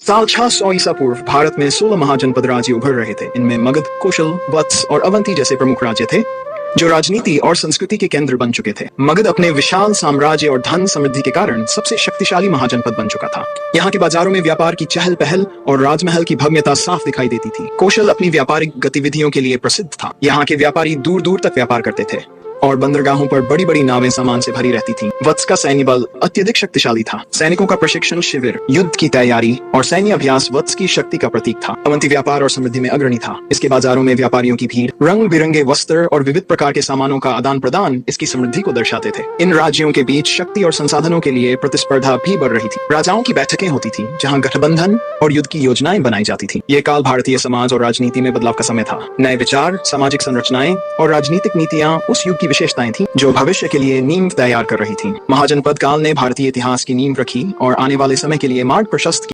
साल 600 ईसा पूर्व भारत में 16 महाजनपद राज्य उभर रहे थे। इनमें मगध, कौशल, वत्स और अवंती जैसे प्रमुख राज्य थे, जो राजनीति और संस्कृति के केंद्र बन चुके थे। मगध अपने विशाल साम्राज्य और धन समृद्धि के कारण सबसे शक्तिशाली महाजनपद बन चुका था। यहाँ के बाजारों में व्यापार की चहल पहल और राजमहल की भव्यता साफ दिखाई देती थी। कौशल अपनी व्यापारिक गतिविधियों के लिए प्रसिद्ध था। यहाँ के व्यापारी दूर दूर तक व्यापार करते थे और बंदरगाहों पर बड़ी बड़ी नावें सामान से भरी रहती थीं। वत्स का सैन्य बल अत्यधिक शक्तिशाली था। सैनिकों का प्रशिक्षण शिविर, युद्ध की तैयारी और सैन्य अभ्यास वत्स की शक्ति का प्रतीक था। अवंती व्यापार और समृद्धि में अग्रणी था। इसके बाजारों में व्यापारियों की भीड़, रंग बिरंगे वस्त्र और विविध प्रकार के सामानों का आदान प्रदान इसकी समृद्धि को दर्शाते थे। इन राज्यों के बीच शक्ति और संसाधनों के लिए प्रतिस्पर्धा भी बढ़ रही थी। राजाओं की बैठकें होती थी, जहाँ गठबंधन और युद्ध की योजनाएं बनाई जाती थी। ये काल भारतीय समाज और राजनीति में बदलाव का समय था। नए विचार, सामाजिक संरचनाएं और राजनीतिक नीतियां उस युग की विशेषताएं थी, जो भविष्य के लिए नींव तैयार कर रही थी। महाजनपद काल ने भारतीय इतिहास की नींव रखी और आने वाले समय के लिए मार्ग प्रशस्त किया।